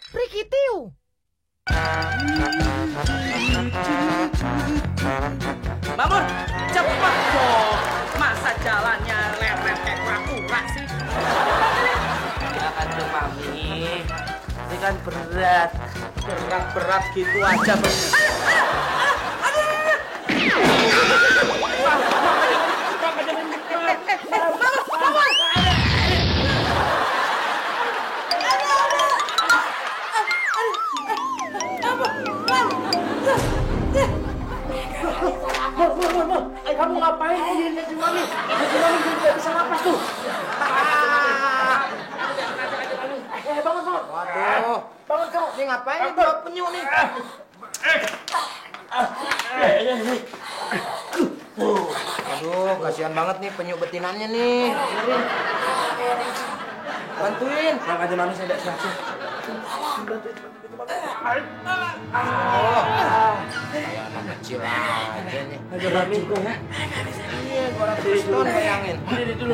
Prikitiu. Mamur, cepet dong. Masa jalannya leret kayak kura-kura sih? Ya kan tuh Mami. Ini kan berat. Berat gitu aja. Kamu ngapain ini Haji Mami? Haji Mami tidak bisa napas tuh. Bangun. Waduh. Bangun kamu. Ini ngapain nih bawa penyu nih? Aduh, kasihan banget nih penyu betinannya nih. Bantuin. Bang Haji Mami saya tidak sengaja. Kayak anak kecil aja nih. Haji Mami kok ya? Iya, gua orang Kristen bayangin. Diri dulu.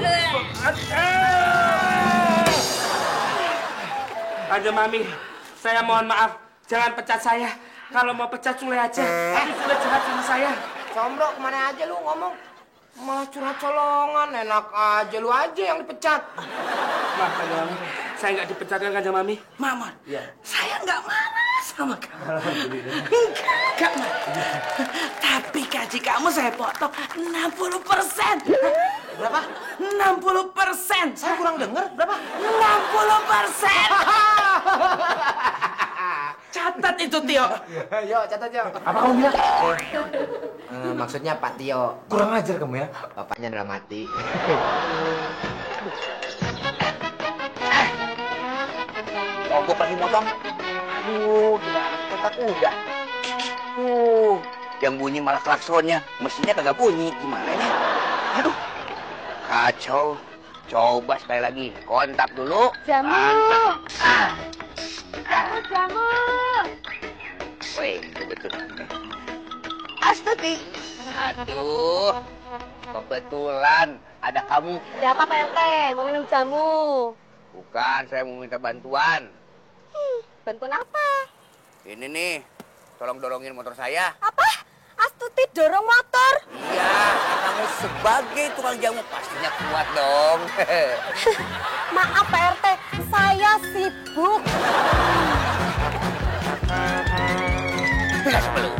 Haji Mami, saya mohon maaf. Jangan pecat saya. Kalau mau pecat Sule aja. Tapi Sule jahat sama saya. Sombro, kemana aja lu ngomong? Malah curhat colongan, enak aja lu aja yang dipecat. Maaf Haji Mami, saya nggak dipecat kan Haji Mami? Mama, Iya. saya nggak marah sama kamu. Enggak marah. Tapi gaji kamu saya potong 60%. Berapa? 60%. Saya kurang denger, berapa? 60%. Catat itu Tio. Yo, catat yo. Apa kamu bilang? Maksudnya Pak Tio. Kurang ajar kamu ya. Bapaknya dalam hati. Mogok lagi motong. Aduh, gimana cetak udah. Yang bunyi malah klaksonnya. Mesinnya kagak bunyi. Gimana ini? Aduh, kacau. Coba sekali lagi. Kontak dulu. Jamu. Jamu. Wih, betul. Astaga. Aduh, kebetulan ada kamu. Ada apa Pak RT? Mau minum jamu? Bukan, saya mau minta bantuan. Bantuan apa? Ini nih, tolong dorongin motor saya. Apa? Astuti dorong motor? Iya, kamu sebagai tukang jamu pastinya kuat dong. Maaf Pak RT, saya sibuk. Gas belum.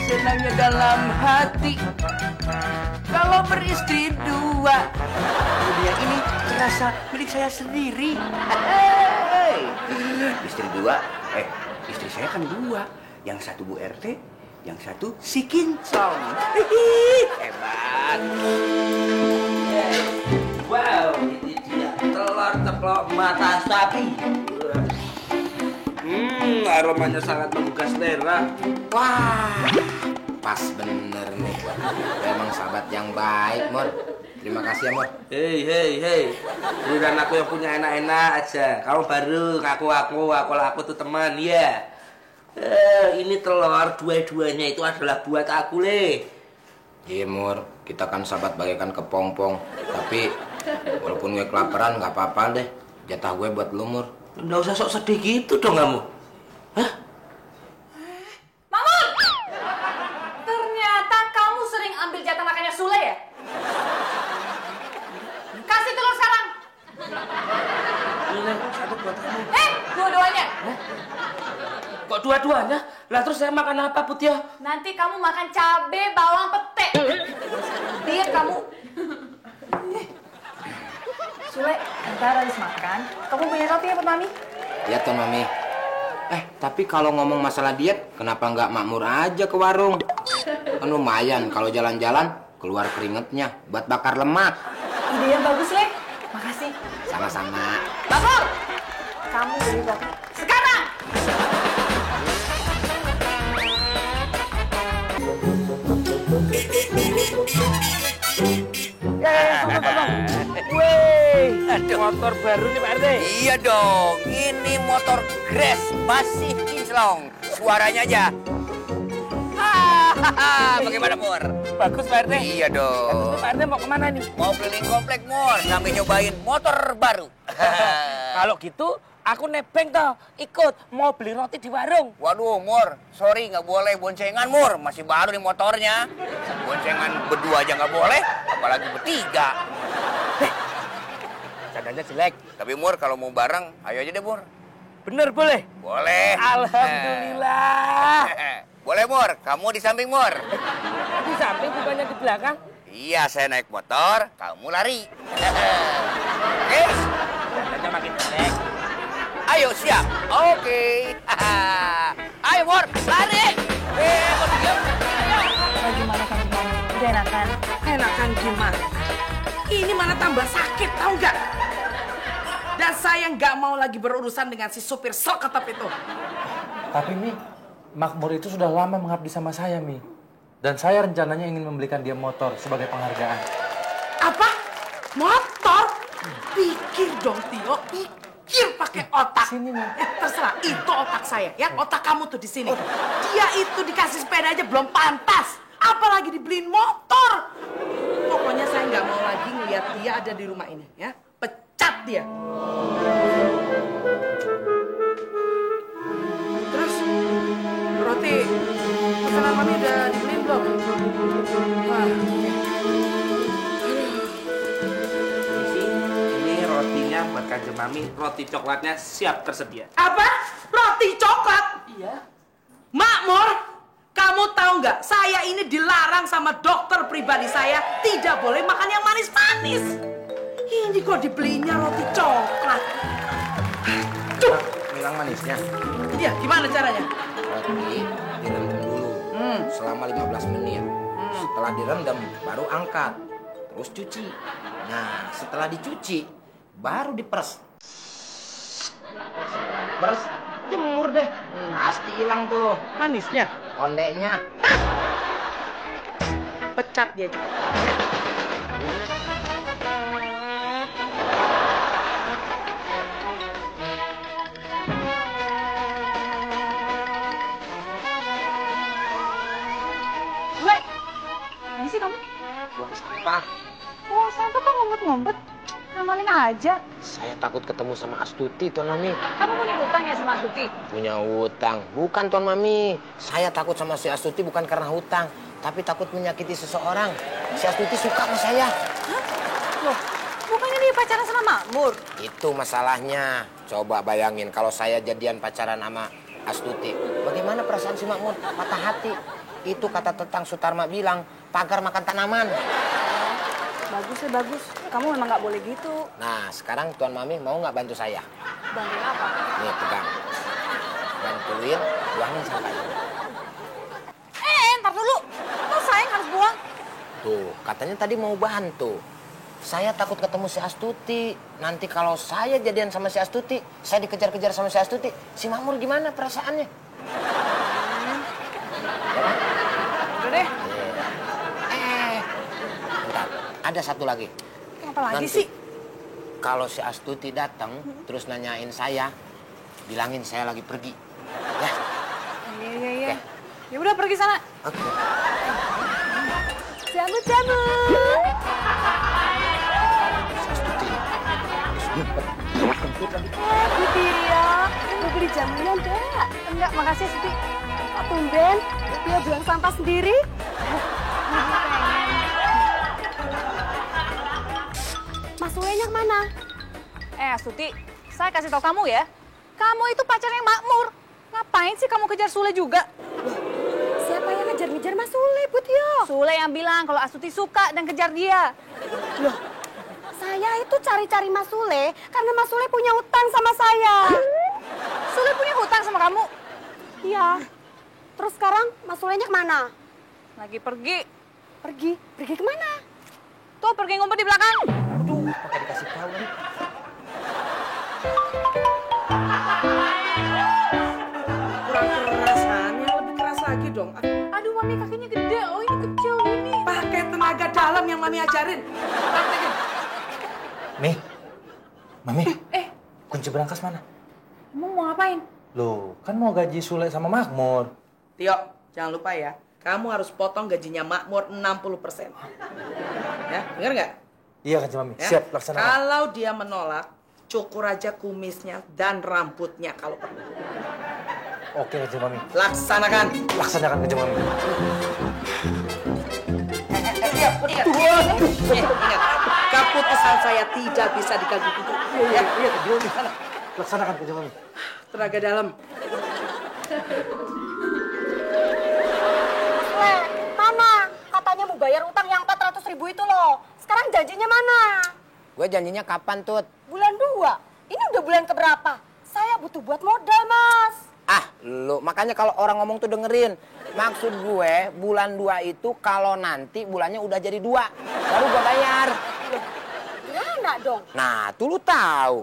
Senangnya dalam hati kalau beristri dua. Dunia ini terasa milik saya sendiri. Hey, istri dua, istri saya kan dua. Yang satu Bu RT, yang satu si Kincong. Hebat. Wow, ini dia telur ceplok mata sapi. Aromanya sangat menggugah selera. Wah, pas bener nih. Emang sahabat yang baik, Mor. Terima kasih ya, Mor. Hei. Giliran aku yang punya enak-enak aja. Kamu baru ngaku-aku kalau aku tuh teman, ya. Ini telur dua-duanya itu adalah buat aku, Le. Iya, Mor. Kita kan sahabat bagaikan kepompong. Tapi walaupun gue kelaparan, nggak apa-apa deh. Jatah gue buat lu, Mor. Nggak usah sok sedih gitu dong kamu. Hah? Mamun! Ternyata kamu sering ambil jatah makannya Sule ya? Kasih telur sekarang. Ini satu buat kamu. Dua-duanya. Kok dua-duanya? Lah terus saya makan apa, Putih? Nanti kamu makan cabe bawang pete. Biar kamu. Sule, ntar habis makan. Kamu punya roti ya buat Mami? Iya, Tuan Mami. Tapi kalau ngomong masalah diet, kenapa nggak makmur aja ke warung? Kan lumayan kalau jalan-jalan keluar keringetnya buat bakar lemak. Ide yang bagus, Le. Makasih. Sama-sama. Bakul! Kamu beli roti. Sekarang! Motor baru nih Pak RT. Iya dong, ini motor Grass masih kinclong. Suaranya aja. Hahaha, bagaimana Mur? Bagus Pak RT. Iya dong. Pak RT mau kemana nih? Mau keliling komplek Mur, sampai nyobain motor baru. Kalau gitu aku nebeng toh, ikut mau beli roti di warung. Waduh, Mur, sorry nggak boleh boncengan, Mur. Masih baru nih motornya. Boncengan berdua aja nggak boleh, apalagi bertiga. Cadanya jelek. Tapi Mur, kalau mau bareng, ayo aja deh, Mur. Bener boleh? Boleh. Alhamdulillah. Boleh, Mur. Kamu di samping, Mur. Di samping bukannya di belakang? Iya, saya naik motor, kamu lari. Yes. Cadanya makin jelek. Ayo, siap. Oke. Ayo, Mur, lari. Mau diam. Gimana kan gimana? Udah enakan? Enakan gimana? Ini mana tambah sakit, tahu nggak? Dan saya nggak mau lagi berurusan dengan si supir seketep itu. Tapi Mi, Makmur itu sudah lama mengabdi sama saya, Mi. Dan saya rencananya ingin membelikan dia motor sebagai penghargaan. Apa? Motor? Pikir dong, Tio. Pikir pakai otak. Sini, Mi. Terserah, itu otak saya ya. Otak kamu tuh di sini. Dia itu dikasih sepeda aja belum pantas. Apalagi dibeliin motor. Pokoknya saya nggak mau lagi ngeliat dia ada di rumah ini ya. Pecat dia. Terus roti pesanan mami udah dibeliin belum? Wah, Ini rotinya buat Kanjeng Mami, roti coklatnya siap tersedia. apa? Roti coklat? Iya. Makmur, kamu tahu nggak? Saya ini dilarang sama dokter pribadi saya tidak boleh makan yang manis-manis. Ini kok dibelinya roti coklat. Tuh, Hilang manisnya. iya gimana caranya? Roti direndam dulu selama 15 menit. Setelah direndam baru angkat. Terus cuci. Nah, setelah dicuci baru diperes. Peres, jemur deh. Pasti hilang tuh Manisnya ondeknya. pecat dia juga. Gue, ini sih kamu? Buang sampah. Oh, sampai kok ngumpet-ngumpet? Ngamalin aja. Saya takut ketemu sama Astuti, Tuan Mami. Kamu punya hutang ya sama Astuti? Punya hutang. Bukan, Tuan Mami. Saya takut sama si Astuti bukan karena hutang, tapi takut menyakiti seseorang. Si Astuti suka sama saya. Loh, bukannya dia pacaran sama Makmur? Itu masalahnya. Coba bayangin kalau saya jadian pacaran sama Astuti. Bagaimana perasaan si Makmur? Patah hati. Itu kata tetang Sutarma bilang, pagar makan tanaman. Bagus ya, bagus. Kamu memang nggak boleh gitu. Nah, sekarang Tuan Mami mau nggak bantu saya? Bantuin apa? Nih, pegang. Bantuin buangin sampahnya. Ntar dulu. Kok saya yang harus buang? Tuh, katanya tadi mau bantu. Saya takut ketemu si Astuti. Nanti kalau saya jadian sama si Astuti, saya dikejar-kejar sama si Astuti. Si Makmur gimana perasaannya? Udah deh. Bentar, ada satu lagi. Apa lagi Nanti, sih? kalau si Astuti datang, terus nanyain saya, bilangin saya lagi pergi. Ya, Iya. Ya udah pergi sana. oke. Cabut. Si Astuti. Putih ya. Mau beli jamunya enggak? Enggak, makasih Suti. Kok tumben? Dia buang sampah sendiri. Mas Ulenya kemana? Suti, saya kasih tahu kamu ya. Kamu itu pacarnya Makmur. Ngapain sih kamu kejar Sule juga? Siapa yang ngejar-ngejar Mas Ule, Putio? Sule yang bilang kalau Astuti suka dan kejar dia. Loh, saya itu cari-cari Mas Ule karena Mas Ule punya utang sama saya. Sule punya hutang sama kamu? Iya. Terus sekarang Mas Ulenya kemana? Lagi pergi. Pergi? Pergi kemana? Tuh pergi ngumpet di belakang. Aduh, pakai dikasih tahu nih. Kurang kerasannya, lebih keras lagi dong. Aduh, Mami kakinya gede. Oh, ini kecil ini. Pakai tenaga dalam yang Mami ajarin. Praktekin. Mi, Mami, kunci berangkas mana? Kamu mau ngapain? Loh, kan mau gaji Sule sama Makmur. Tio, jangan lupa ya. Kamu harus potong gajinya Makmur 60%. Ya, dengar nggak? Iya kan Mami, Ya? siap laksanakan. Kalau dia menolak, cukur aja kumisnya dan rambutnya kalau perlu. Oke, Kanjeng Mami. Laksanakan. Laksanakan, Kanjeng Mami. Ingat, keputusan saya tidak bisa diganggu-gugat. Iya, Kanjeng Mami. Sana. Laksanakan, Kanjeng Mami. Tenaga dalam. Mana? Katanya mau bayar utang yang 400.000 itu loh. Sekarang janjinya mana? Gue janjinya kapan, Tut? Bulan 2. Ini udah bulan keberapa? Saya butuh buat modal, Mas. Ah, lu makanya kalau orang ngomong tuh dengerin. Maksud gue bulan 2 itu kalau nanti bulannya udah jadi 2, baru gue bayar. Gimana dong? Nah, tuh lu tahu.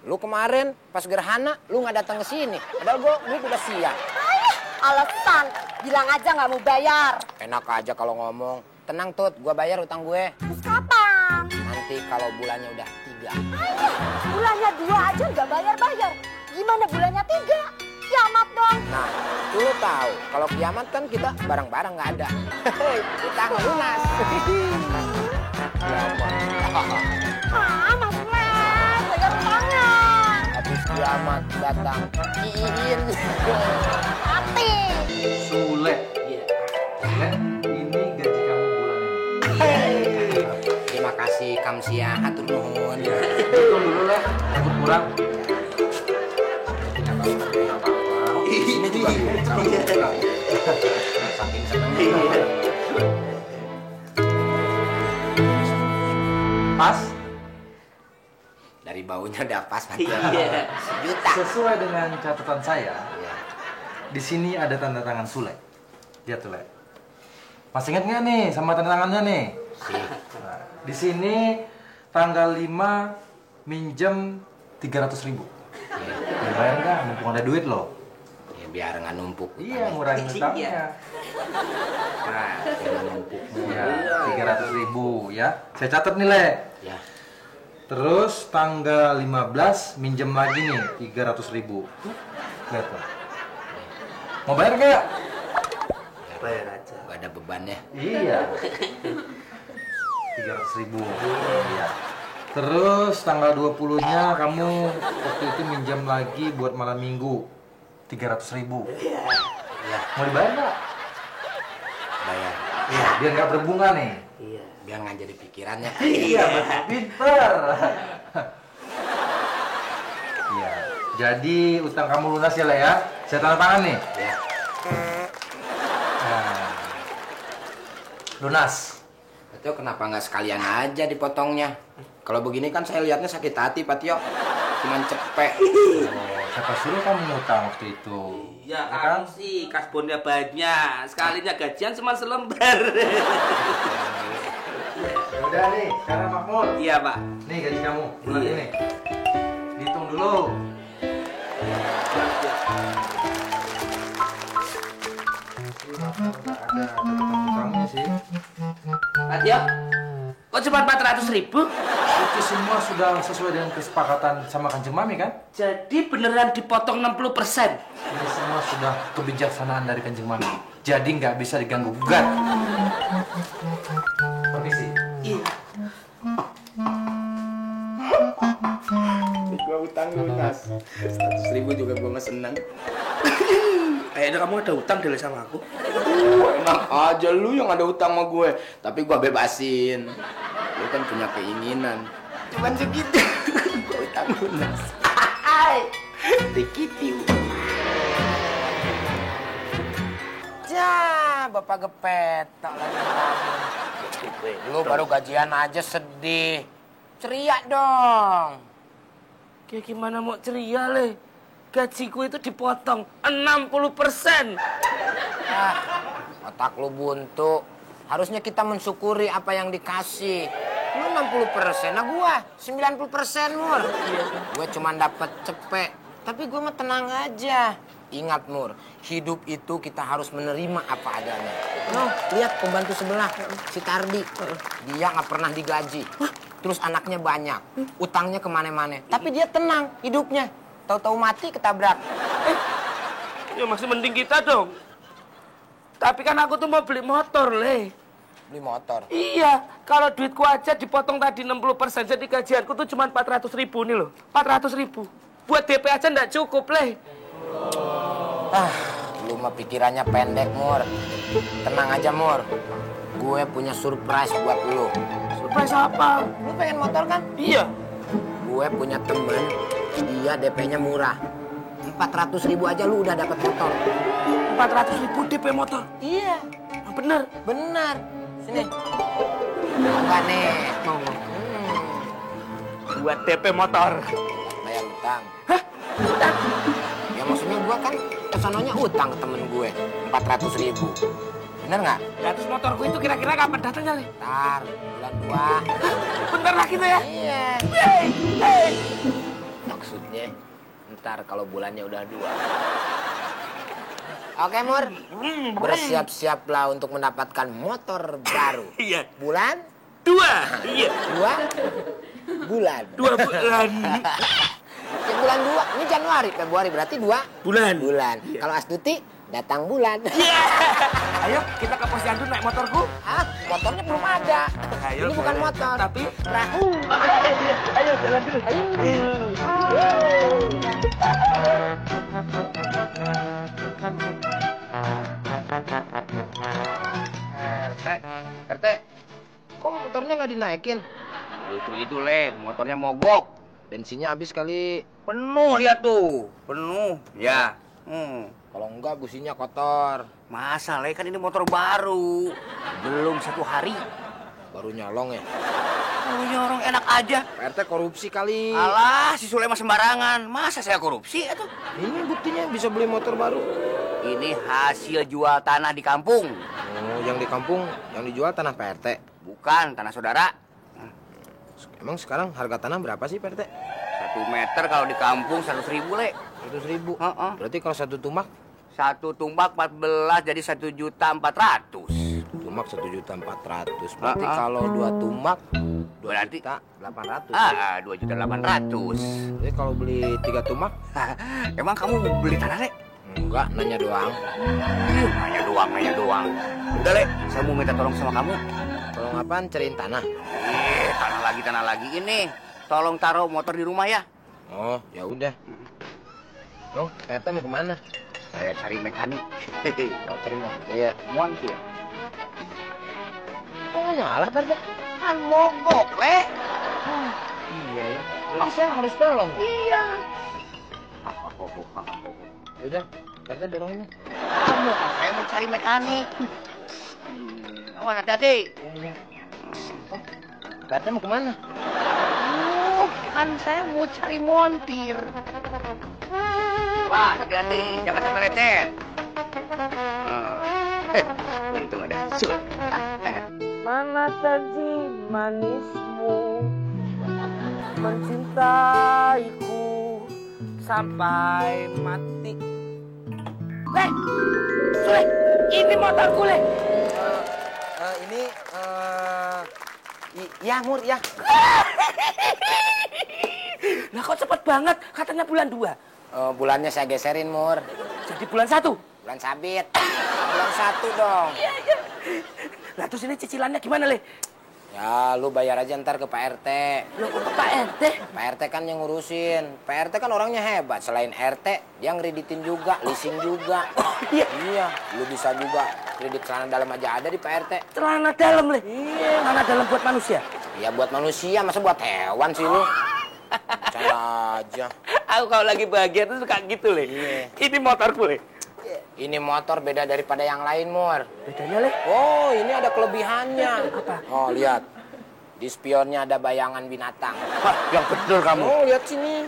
Lu kemarin pas gerhana lu nggak datang ke sini. Padahal gue udah siap. Alasan, bilang aja nggak mau bayar. Enak aja kalau ngomong. Tenang, Tut, gue bayar utang gue. Terus kapan? Nanti kalau bulannya udah 3. Bulannya 2 aja nggak bayar-bayar. Gimana bulannya 3? Kiamat dong. Nah, tuh lu tahu. Kalau kiamat kan kita barang-barang nggak ada. Utang lunas. Ah, Mas Les, bayar utangnya. Habis kiamat datang. Iin. Mati. Sule. Iya. Sule, ini gaji kamu bulan ini. Terima kasih Kamsia, hatur nuhun. Hitung dulu, Le. Takut kurang. Ini juga saking senengnya. Pas. Dari baunya udah pas, Pak. Iya. Sejuta. Sesuai dengan catatan saya, Iya. di sini ada tanda tangan Sule. Lihat tuh, Le. Masih ingat nggak nih sama tanda tangannya nih? Sih. Nah, di sini tanggal 5 minjem 300.000. Mau bayar nggak? Mumpung ada duit loh. Ya biar nggak numpuk. Iya, ngurangin utangnya. Nah, Biar numpuk. Iya, 300.000 ya. Saya catat nih, Le. Ya. Terus tanggal 15 minjem lagi nih 300.000. Lihat tuh. Mau bayar nggak? bayar aja. Gak ada bebannya. Iya. 300.000. Iya. Terus tanggal 20-nya kamu waktu itu minjam lagi buat malam minggu 300.000. Iya. Mau dibayar nggak? Bayar. Iya. Biar nggak berbunga nih. Iya. Biar nggak jadi pikirannya. Iya, betul. Pinter. Iya. Jadi utang kamu lunas ya, Le ya. Saya tanda tangan nih. Ya. Nah. Lunas. Itu kenapa nggak sekalian aja dipotongnya? Kalau begini kan saya lihatnya sakit hati, Pak Tio. Cuman cepek. Oh, siapa suruh kamu ngutang waktu itu? Ya kan? kamu sih kasbonnya banyak. Sekalinya gajian cuma selembar. Udah nih, sekarang Makmur. Iya, Pak. Nih gaji kamu bulan Iya. ini. Hitung dulu. Ada utangnya sih. Adio, kok cuma 400.000? Itu semua sudah sesuai dengan kesepakatan sama Kanjeng Mami kan? Jadi beneran dipotong 60%. Ini semua sudah kebijaksanaan dari Kanjeng Mami. Jadi nggak bisa diganggu gugat. Permisi. Iya. Gua utang lunas. 100.000 juga gua mah seneng. Kayaknya kamu ada utang deh sama aku. Enak aja lu yang ada utang sama gue. Tapi gua bebasin. Lu kan punya keinginan. Cuman segitu. Gua utang lunas. Dikit yuk. Ya, Bapak Gepetok lagi. Lu baru gajian aja sedih. Ceria dong. Kayak gimana mau ceria, Le? Gajiku itu dipotong 60%. Ah, otak lu buntu. Harusnya kita mensyukuri apa yang dikasih. Lu 60%, nah gua 90%, Mur. Gue cuma dapat cepek, tapi gue mah tenang aja. Ingat, Mur, hidup itu kita harus menerima apa adanya. Noh, lihat pembantu sebelah, si Tardi. Dia nggak pernah digaji. Terus anaknya banyak, utangnya kemana-mana. Tapi dia tenang hidupnya. Tahu-tahu mati ketabrak. Ya masih mending kita dong. Tapi kan aku tuh mau beli motor, Le. beli motor. Iya, kalau duitku aja dipotong tadi 60%, jadi gajianku tuh cuma 400.000 nih loh. 400.000. Buat DP aja nggak cukup, Le. Lu mah pikirannya pendek, Mur. Tenang aja, Mur. Gue punya surprise buat lu. Surprise apa? Lu pengen motor kan? Iya. Gue punya temen, dia DP-nya murah. 400.000 aja lu udah dapat motor. 400.000 DP motor. Iya. Bener. Benar. Sini. Enggak nih. Buat DP motor. Bayar utang. Hah? Utang? Ya maksudnya gua kan kesononya utang ke temen gue 400.000. Bener nggak? Ya, terus motorku itu kira-kira kapan datangnya, Le? Ntar bulan 2. Bentar lagi tuh ya? Iya. Hey. Maksudnya ntar kalau bulannya udah 2. Oke, Mur. Bersiap-siaplah untuk mendapatkan motor baru. Iya. Bulan 2. Iya. 2 bulan. 2 bulan. Ya, bulan 2. Ini Januari, Februari berarti 2 Bulan. Kalau Astuti datang bulan. Iya. Ayo kita ke posyandu naik motorku. Ah, motornya belum ada. Ayo, ini bukan boleh. motor. Tapi perahu. ayo jalan dulu. RT, kok motornya nggak dinaikin? Itu Le, motornya mogok. Bensinnya habis kali. Penuh lihat tuh, penuh. Ya. Kalau enggak businya kotor. Masa Le, kan ini motor baru. Belum 1 hari. Baru nyolong ya. Oh, orang enak aja. Pak RT korupsi kali. Alah, si Sulaiman sembarangan. Masa saya korupsi itu? Ini buktinya bisa beli motor baru. Ini hasil jual tanah di kampung. Oh, yang di kampung yang dijual tanah Pak RT. Bukan tanah saudara. Emang sekarang harga tanah berapa sih Pak RT? 1 meter kalau di kampung 100.000 Le. 100.000. Heeh. Berarti kalau 1 tumbak? 1 tumbak 14 jadi 1.400.000. Tumbak 1.400.000. Berarti kalau 2 tumbak 2.800.000. 2.800.000. Jadi kalau beli 3 tumbak? Emang kamu mau beli tanah, Le? Enggak, nanya doang. Nanya doang. Udah, Le, saya mau minta tolong sama kamu. Tolong apaan? Cariin tanah. Tanah lagi. Ini, tolong taruh motor di rumah ya. Oh, ya udah. Dong, RT mau kemana? Saya cari mekanik. Oh, cari iya. Montir. Kok nggak nyala, Pak RT? Kan mogok, Le. Iya ya. Berarti saya harus tolong. Iya. Ya udah, Pak RT dorong ini. Kamu, saya mau cari mekanik. Awas hati-hati. Iya. Oh, Pak RT mau kemana? Kan saya mau cari montir. Wah, hati-hati, jangan sampai lecet. Untung ada sul. Mana tadi manismu mencintaiku sampai mati. Le, Sule, ini motorku, Le. Ya, Mur, ya. Lah kok cepet banget, katanya bulan 2. Bulannya saya geserin, Mur. Jadi bulan 1. Bulan sabit. Bulan 1 dong. Lah terus ini cicilannya gimana, Le? Ya, lu bayar aja ntar ke Pak RT. Lo kok ke Pak RT? Pak RT kan yang ngurusin. Pak RT kan orangnya hebat. Selain RT, dia ngeriditin juga, leasing juga. Iya. Iya, lu bisa juga kredit celana dalam aja ada di Pak RT. Celana dalam, Le? Iya. Celana dalam buat manusia? Iya, buat manusia, masa buat hewan sih lu? Cara aja. Aku kalau lagi bahagia tuh suka gitu, Le. Iya. Ini motorku, Le. Ini motor beda daripada yang lain, Mur. Bedanya, Le? Oh, ini ada kelebihannya. Apa? Oh, lihat. Di spionnya ada bayangan binatang. Wah, yang betul kamu. Oh, lihat sini.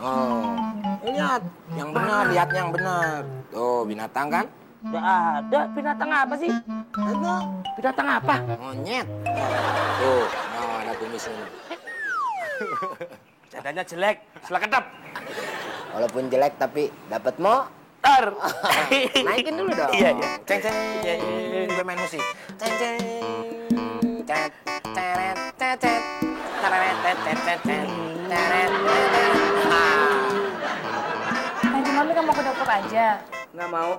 Oh, lihat. Yang benar, lihat yang benar. Tuh, binatang kan? Nggak ada. Binatang apa sih? Ada. Binatang apa? Monyet. Tuh, oh, ada kumisnya. Jadanya jelek. Setelah kedap. Walaupun jelek tapi dapat motor. Naikin dulu dong. Iya, iya. Ceng ceng. Gue main musik. Ceng ceng. Cet ceret cet cet. Teret cet cet cet cet. Teret cet. Nanti mami kan mau ke dokter aja. Nggak mau.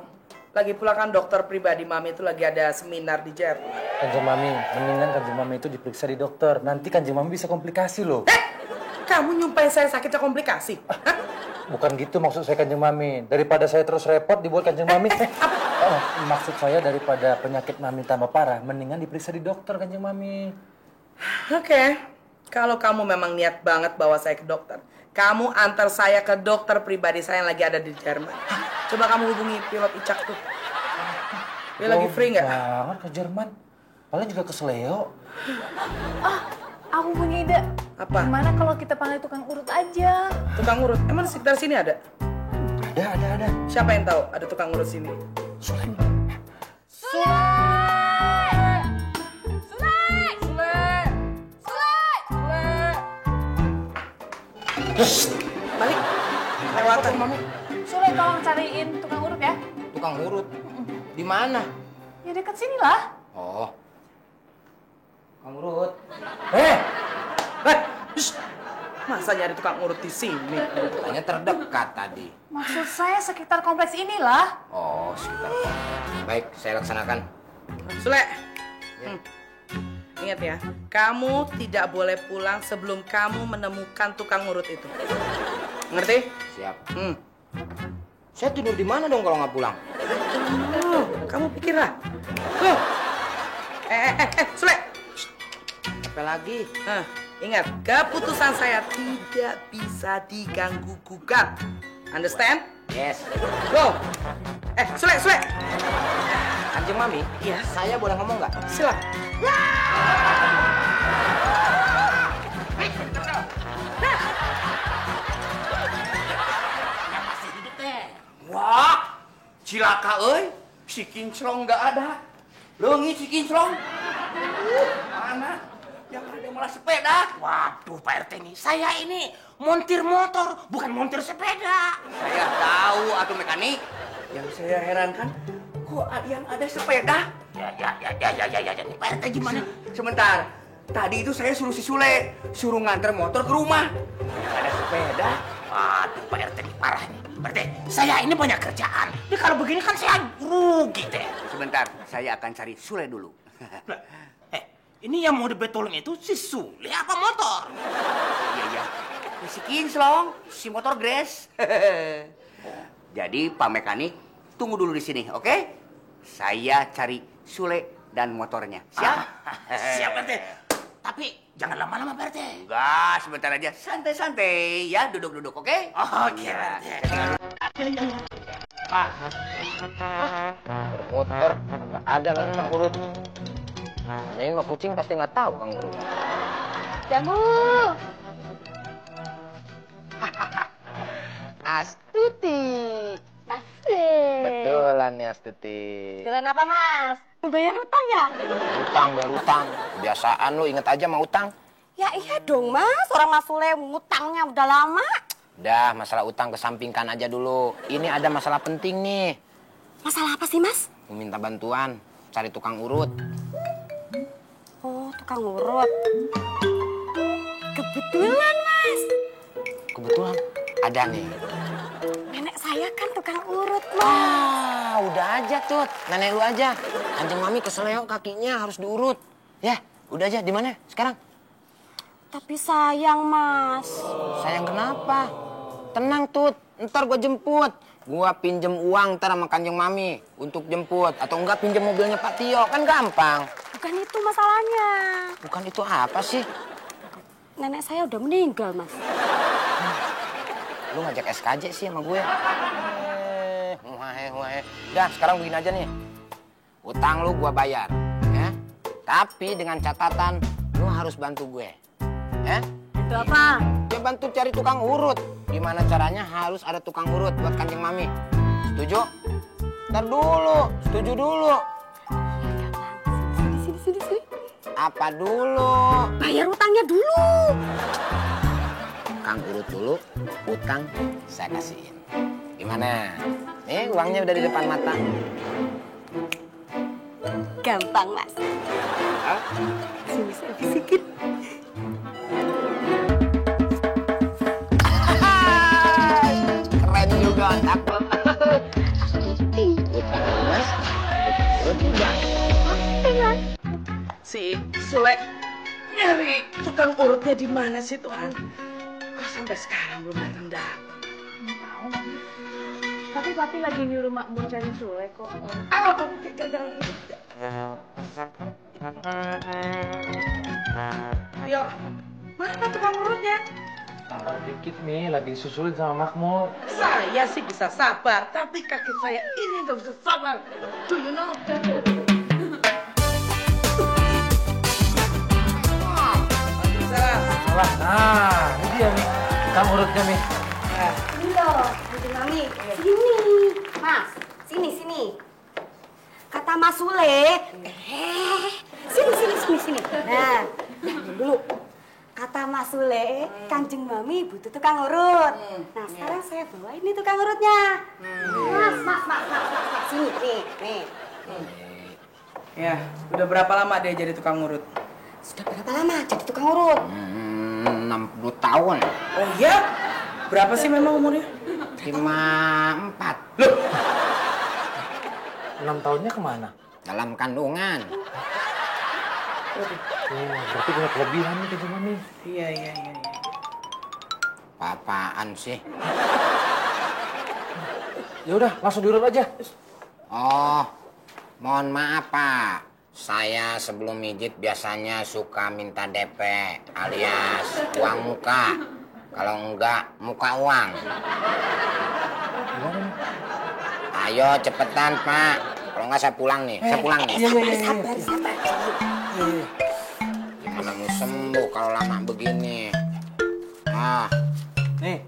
Lagi pula kan dokter pribadi Mami itu lagi ada seminar di Jerman. Kanjeng Mami, mendingan Kanjeng Mami itu diperiksa di dokter. Nanti Kanjeng Mami bisa komplikasi loh. Kamu nyumpahin saya sakitnya komplikasi? Hah? Bukan gitu maksud saya Kanjeng Mami. Daripada saya terus repot dibuat Kanjeng Mami. Maksud saya daripada penyakit Mami tambah parah, mendingan diperiksa di dokter Kanjeng Mami. Oke. Kalau kamu memang niat banget bawa saya ke dokter, kamu antar saya ke dokter pribadi saya yang lagi ada di Jerman. Coba kamu hubungi pilot Icak tuh. Dia lagi free nggak? Banget ke Jerman. Paling juga ke Seleo. Aku punya ide. Apa? Gimana kalau kita panggil tukang urut aja? Tukang urut? Emang di sekitar sini ada? Ada. Siapa yang tahu ada tukang urut sini? Balik. Lewatan, Mami. Sule, tolong cariin tukang urut ya. Tukang urut? Di mana? Ya dekat sini lah. Oh. Tukang urut. Masa nyari tukang urut di sini? Katanya terdekat tadi. Maksud saya sekitar kompleks inilah. Oh, sekitar. Baik, saya laksanakan. Sule. Ingat ya, kamu tidak boleh pulang sebelum kamu menemukan tukang urut itu. Ngerti? Siap. Hmm. Saya tidur di mana dong kalau nggak pulang? Kamu pikirlah. Sule. Apa lagi? Ingat, keputusan saya tidak bisa diganggu-gugat. Understand? Yes. Go. Sule. Kanjeng Mami, Iya. saya boleh ngomong nggak? Silakan. Wah, cilaka euy. Si kinclong nggak ada. Leungit si kinclong. Mana? Yang ada malah sepeda. Waduh, Pak RT nih. Saya ini montir motor, bukan montir sepeda. Saya tahu atuh mekanik. Yang saya herankan, kok yang ada sepeda? Ya. Pak RT gimana? Sebentar. Tadi itu saya suruh si Sule suruh nganter motor ke rumah. Yang ada sepeda. Waduh, Pak RT nih parah nih. Pak RT, saya ini banyak kerjaan. Ini kalau begini kan saya rugi teh. Sebentar, saya akan cari Sule dulu. Ini yang mau dibetulin itu si Sule apa motor? Iya. Si kinclong, si motor Grace. Jadi Pak Mekanik, tunggu dulu di sini, oke? Saya cari Sule dan motornya. Siap? Siap, RT. Tapi jangan lama-lama, Pak RT. Enggak, sebentar aja. Santai-santai ya, duduk-duduk, oke? Oke, RT. Motor nggak ada lah tukang urut. Ini mah kucing pasti nggak tahu Kang Urut. Jamu. Astuti. Asik. Betulan nih Astuti. Jalan apa, Mas? Bayar utang ya? Utang, bayar utang. Kebiasaan lu, inget aja mau utang. Ya iya dong Mas, orang Mas Sule ngutangnya udah lama. Udah, masalah utang kesampingkan aja dulu. Ini ada masalah penting nih. Masalah apa sih Mas? Mau minta bantuan, cari tukang urut. Oh, tukang urut. Kebetulan Mas. Kebetulan ada nih. Nenek saya kan tukang urut Mas. Udah aja Tut, nenek lu aja. Kanjeng Mami keseleo kakinya harus diurut. Ya, udah aja. Di mana sekarang? Tapi sayang Mas. Sayang kenapa? Tenang Tut, ntar gua jemput. Gua pinjem uang ntar sama Kanjeng Mami untuk jemput. Atau enggak pinjem mobilnya Pak Tio, kan gampang. Bukan itu masalahnya. Bukan itu apa sih? Nenek saya udah meninggal Mas. Lu ngajak SKJ sih sama gue. Udah, sekarang begini aja nih. Utang lu gua bayar, ya. Tapi dengan catatan lu harus bantu gue. Ya? Itu apa? Dia bantu cari tukang urut. Gimana caranya harus ada tukang urut buat Kanjeng Mami. Setuju? Ntar dulu, setuju dulu. Sini. Apa dulu? Bayar utangnya dulu. Kang urut dulu, utang saya kasihin. Gimana? Nih uangnya udah di depan mata. Gampang Mas. Sini saya bisikin. Keren juga otak lo. Utang Sule nyari tukang urutnya di mana sih Tuhan? Kok sampai sekarang belum datang. Tapi papi lagi nyuruh makmur cari Sule kok. Ayo, mana tukang urutnya? Dikit nih, lagi disusulin sama Makmur. Saya sih bisa sabar, tapi kaki saya ini nggak bisa sabar. Do you know? Salah. Nah, ini dia nih. Tukang urutnya nih. Ini loh, Kanjeng Mami. Sini. Mas, sini. Kata Mas Sule. Sini. Nah, dulu. Kata Mas Sule, Kanjeng Mami butuh tukang urut. Nah, sekarang saya bawa ini tukang urutnya. Mas. Sini, nih. Ya, udah berapa lama dia jadi tukang urut? Sudah berapa lama jadi tukang urut? 60 tahun. Oh iya? Berapa sih memang umurnya? 54. 6 tahunnya kemana? Dalam kandungan. Berarti punya kelebihan nih Kanjeng Mami. Iya. Apaan sih? Ya udah, langsung diurut aja. Oh, mohon maaf Pak. Saya sebelum mijit biasanya suka minta DP alias uang muka. Kalau enggak, muka uang. Ayo cepetan Pak. Kalau enggak saya pulang nih. Sabar. Gimana mau sembuh kalau lama begini? Nih.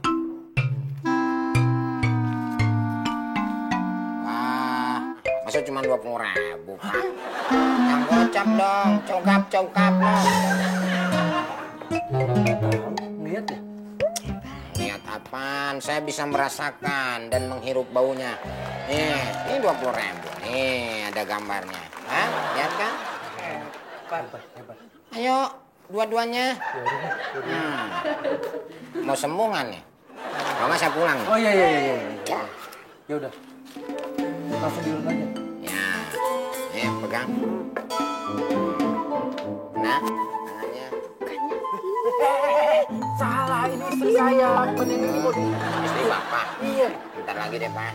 Masa cuma 20.000 Pak? Yang gocap dong, cokap dong. Lihat ya. Lihat apaan? Saya bisa merasakan dan menghirup baunya. Ini 20.000. Nih ada gambarnya. Hah? Lihat kan? Hebat. Ayo, dua-duanya. Mau sembuh nggak nih? Kalau nggak saya pulang. Oh iya. Ya udah. Langsung diurut aja. Ya, pegang. Nah, tangannya. Salah, ini istri saya. Bukan ini Istri Bapak. Iya. Bentar lagi deh, Pak.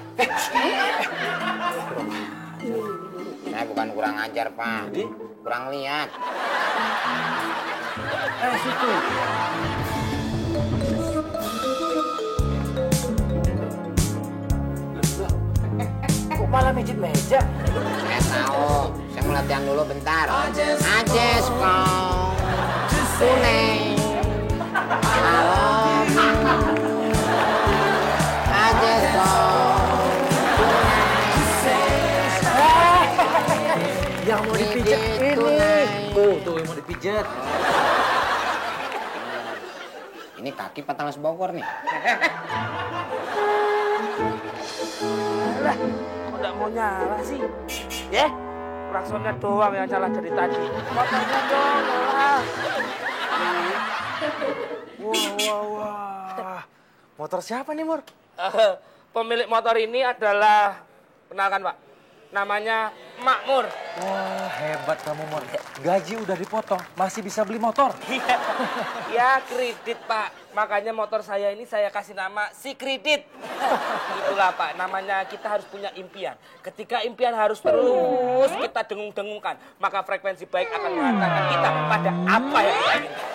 Saya bukan kurang ajar, Pak. Kurang lihat. Situ. Kok malah mijit meja? Saya tahu. Saya mau latihan dulu bentar. Ajes kau. Tunai. Halo. Ajes kau. Yang mau dipijat ini. Tuh yang mau dipijat. Ini kaki Patalas Bogor nih. Lah, kok nggak mau nyala sih? Ya, klaksonnya doang yang nyala dari tadi. Motornya dong, nyala. Wah. Motor siapa nih, Mur? Pemilik motor ini adalah, kenalkan Pak, namanya Makmur. Wah, hebat kamu, Mur. Gaji udah dipotong, masih bisa beli motor. Ya, kredit Pak. Makanya motor saya ini saya kasih nama si kredit. Itulah Pak, namanya kita harus punya impian. Ketika impian harus terus kita dengung-dengungkan, maka frekuensi baik akan mengantarkan kita pada apa yang kita inginkan.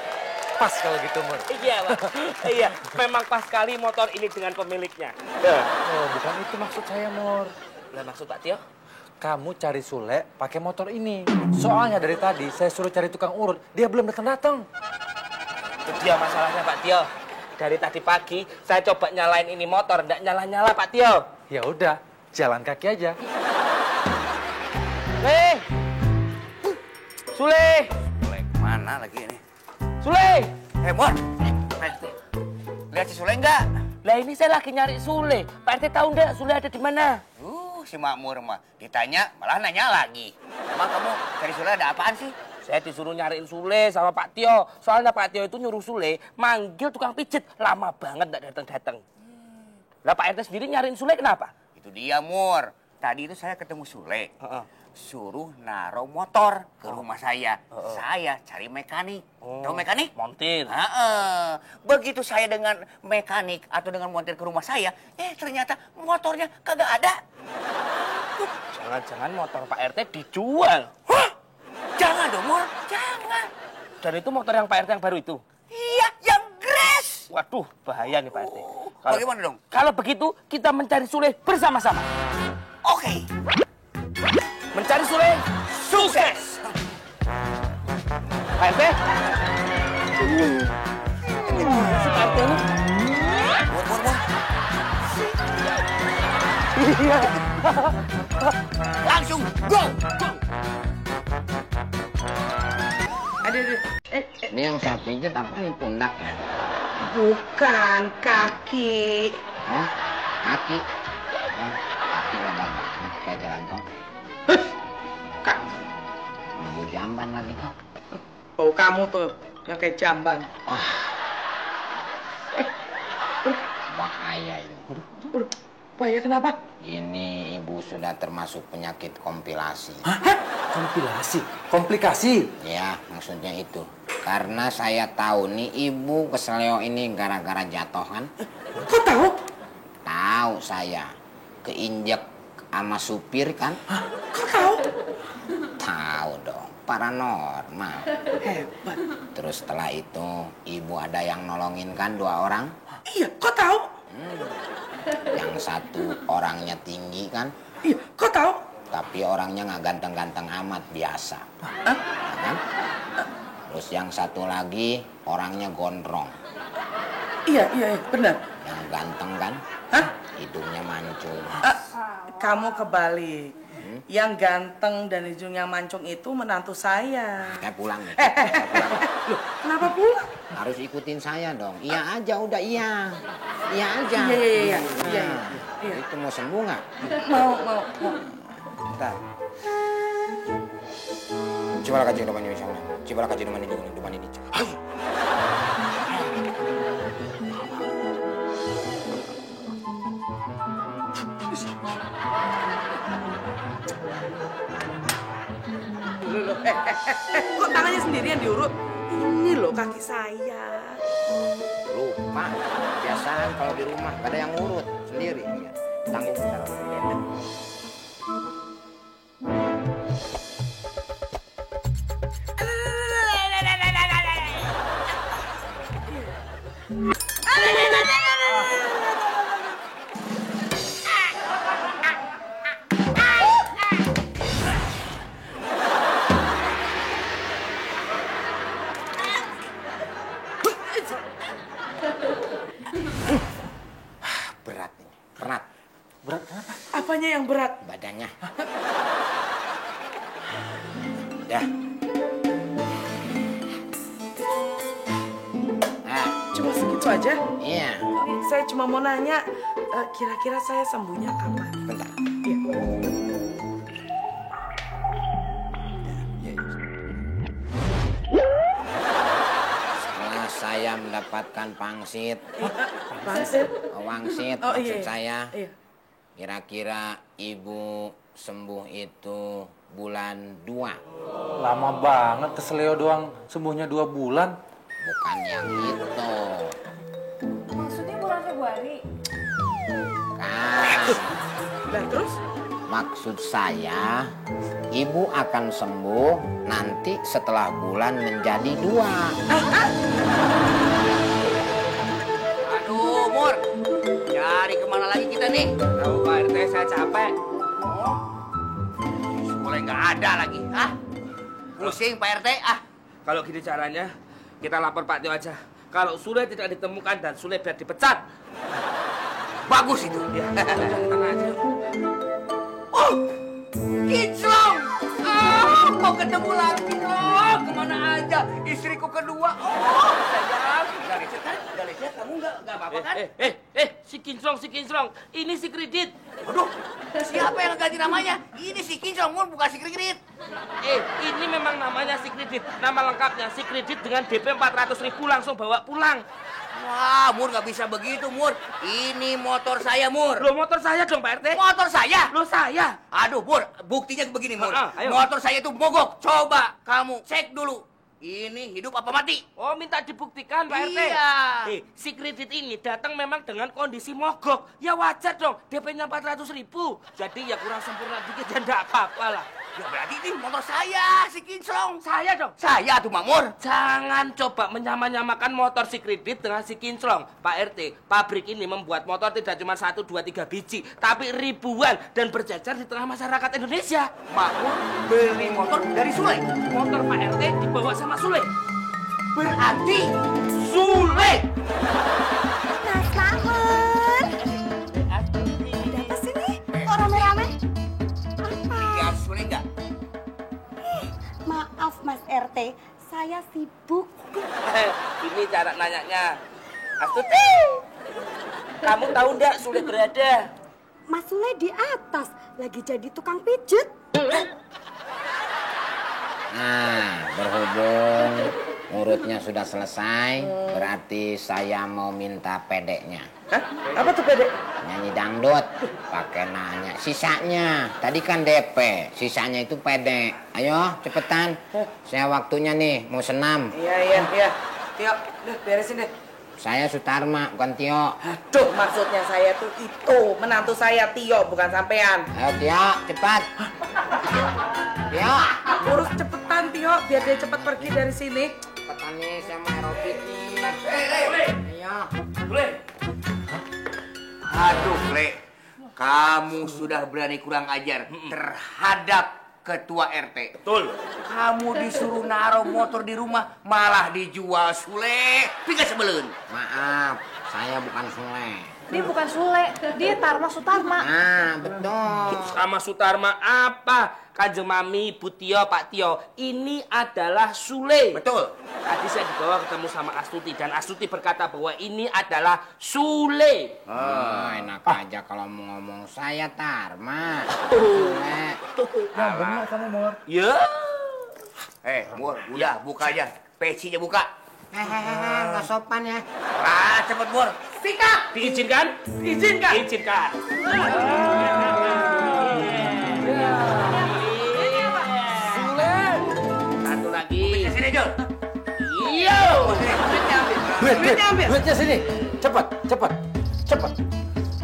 Pas kalau gitu, Mur. Iya Pak, iya. Memang pas sekali motor ini dengan pemiliknya. Oh, bukan itu maksud saya, Mur. Lah maksud Pak Tio? Kamu cari Sule pakai motor ini. Soalnya dari tadi saya suruh cari tukang urut, dia belum datang. Itu dia masalahnya Pak Tio. Dari tadi pagi saya coba nyalain ini motor, nggak nyala-nyala Pak Tio. Ya udah, jalan kaki aja. Sule! Sule kemana lagi ini? Sule! Mor. Lihat si Sule enggak? Lah ini saya lagi nyari Sule. Pak RT tahu nggak Sule ada di mana? Si Makmur mah ditanya malah nanya lagi. Emang kamu cari Sule ada apaan sih? Saya disuruh nyariin Sule sama Pak Tio. Soalnya Pak Tio itu nyuruh Sule manggil tukang pijet. Lama banget nggak datang-datang. Lah Pak RT sendiri nyariin Sule kenapa? Itu dia, Mur. Tadi itu saya ketemu Sule. suruh naruh motor ke rumah saya. Saya cari mekanik. Tahu mekanik? Montir. Heeh. Begitu saya dengan mekanik atau dengan montir ke rumah saya, ternyata motornya kagak ada. Jangan-jangan motor Pak RT dijual. Hah? Jangan dong, Mor. Jangan. Dan itu motor yang Pak RT yang baru itu? Iya, yang Grace. Waduh, bahaya nih Pak RT. Bagaimana dong? Kalau begitu, kita mencari Sule bersama-sama. Oke. Mencari Sule, sukses! Pak RT? Si Pak RT ini? Mor. Langsung go. Aduh. Ini yang saya pijat apa nih pundaknya? Bukan kaki. Hah? Kaki? Kaki lebar banget kayak jalan tol. Kak. Nunggu jamban lagi. Oh, kamu tuh yang kayak jamban. Bahaya ini. Bahaya kenapa? Ini ibu sudah termasuk penyakit kompilasi. Kompilasi? Komplikasi? Ya, maksudnya itu. Karena saya tahu nih ibu keseleo ini gara-gara jatuh kan? Kok tahu? Tahu saya. Keinjek sama supir kan? Kok tahu? Tahu dong, paranormal. Hebat. Terus setelah itu ibu ada yang nolongin kan 2 orang? Iya, kok tahu? Yang satu orangnya tinggi kan? Iya, kok tahu? Tapi orangnya nggak ganteng-ganteng amat, biasa. Ya kan? Terus yang satu lagi orangnya gondrong. Iya, benar. Yang ganteng kan? Hah? Hidungnya mancung. Kamu kebalik. Yang ganteng dan hidungnya mancung itu menantu saya. Saya pulang nih. Loh, kenapa pulang? Harus ikutin saya dong. Iya aja, udah iya. Iya aja. Iya. Itu mau sembuh nggak? Mau. Bentar. Coba kaji depan ini misalnya. Coba kaji depan ini. Kok tangannya sendirian diurut? Ini loh kaki saya. Lupa. Biasaan kalau di rumah ada yang ngurut sendiri. Tanggung jawab. Berat ini. Berat. Berat kenapa? Apanya yang berat? Badannya. Ya. Nah, Cuma segitu aja? iya. Saya cuma mau nanya, kira-kira saya sembuhnya kapan? Bentar. Iya. Setelah saya mendapatkan pangsit, Pangsit? wangsit Oh, maksud iya. saya, Iya. kira-kira ibu sembuh itu bulan 2. Lama banget keseleo doang sembuhnya 2 bulan. Bukan yang itu. Maksudnya bulan Februari? Kan. Dan terus? Maksud saya, ibu akan sembuh nanti setelah bulan menjadi 2. Aduh, Mur. Cari kemana lagi kita nih? Tahu Pak RT, saya capek. Mulai nggak ada lagi. Pusing Pak RT. Kalau gini caranya, kita lapor Pak Tio aja. Kalau Sule tidak ditemukan dan Sule biar dipecat. Bagus itu. Ya, tenang aja. Oh, Kinclong. Mau ketemu lagi loh. Kemana aja? Istriku kedua. Oh, sayang. Gak lecet kan? Gak lecet. Kamu nggak nggak apa-apa kan? Si Kinclong. Ini si Kredit. Aduh, siapa yang ganti namanya? Ini si Kinclong, Mur, bukan si Kredit. Ini memang namanya si Kredit. Nama lengkapnya si Kredit dengan DP 400.000 langsung bawa pulang. Wah, Mur, nggak bisa begitu, Mur. Ini motor saya, Mur. Loh, motor saya dong, Pak RT. Motor saya? Loh, saya. Aduh, Mur, buktinya begini, Mur. Ayo. Motor saya itu mogok. Coba kamu cek dulu. Ini hidup apa mati? Oh, minta dibuktikan, Pak RT. Iya. Si Kredit ini datang memang dengan kondisi mogok. Ya wajar dong, DP-nya 400.000. Jadi ya kurang sempurna dikit dan enggak apa-apa lah. Ya berarti ini motor saya, si Kinclong. Saya dong. Saya tuh, Makmur. Jangan coba menyamakan motor si Kredit dengan si Kinclong. Pak RT, pabrik ini membuat motor tidak cuma 1, 2, 3 biji, tapi ribuan dan berjajar di tengah masyarakat Indonesia. Makmur beli motor dari Sule. Motor Pak RT dibawa sama Sule. Berarti Sule. Mas Makmur. Ada apa sih nih? Kok rame-rame? Apa? Ya, Sule enggak? Maaf Mas RT, saya sibuk. Ini cara nanyanya. Astuti, kamu tahu nggak Sule berada? Mas Sule di atas, lagi jadi tukang pijet. Nah, berhubung urutnya sudah selesai, berarti saya mau minta pedeknya. Hah? Apa tuh pede? Nyanyi dangdut, pakai nanya. Sisanya, tadi kan DP, sisanya itu pedek. Ayo, cepetan. Saya waktunya nih, mau senam. Iya. Tio, udah beresin deh. Saya Sutarma, bukan Tio. Aduh, maksudnya saya tuh itu, menantu saya Tio, bukan sampean. Ayo Tio, cepat. Tio. Urus cepetan Tio, biar dia cepat pergi dari sini. Cepetan nih, saya mau aerobik nih. Ayo. Aduh, Le. Kamu sudah berani kurang ajar terhadap Ketua RT. Betul. Kamu disuruh naruh motor di rumah, malah dijual, Sule. Tiga sebelun. Maaf, saya bukan Sule. Dia bukan Sule, dia Tarma Sutarma. Nah, betul. Sama Sutarma apa? Kanjeng Mami, Bu Tio, Pak Tio, ini adalah Sule. Betul. Tadi saya dibawa ketemu sama Astuti dan Astuti berkata bahwa ini adalah Sule. Enak aja kalau mau ngomong saya Tarma. Sule. Yang benar kamu, Mor. Ya. Mur, udah buka aja. Pecinya buka. Nggak sopan ya. Ah, cepet, Mur. Sikat. Diizinkan? Izinkan. Izinkan. Satu lagi. Ke sini, Jul. Iyo. Duitnya sini. Cepat.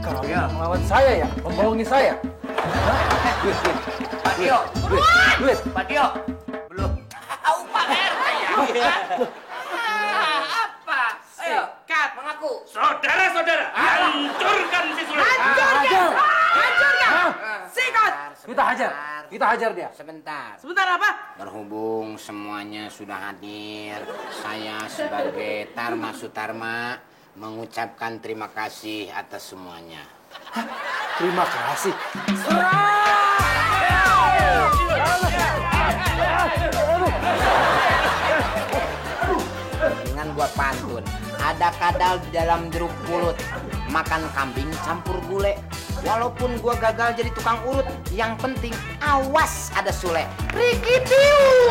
Kalian melawan saya ya, membohongi saya. Pak Tio. Duit. Pak Tio. Belum. Tahu Pak RT ya? Apa? Ayo, Kat, mengaku. Saudara-saudara, hancurkan si Sule. Hancurkan! Sikat! Kita hajar dia. Sebentar. Sebentar apa? Berhubung semuanya sudah hadir, saya sebagai Tarma Sutarma mengucapkan terima kasih atas semuanya. Terima kasih. Dengan buat pantun, ada kadal di dalam jeruk mulut, makan kambing campur gulai. Walaupun gua gagal jadi tukang urut, yang penting awas ada Sule. Rikitiu.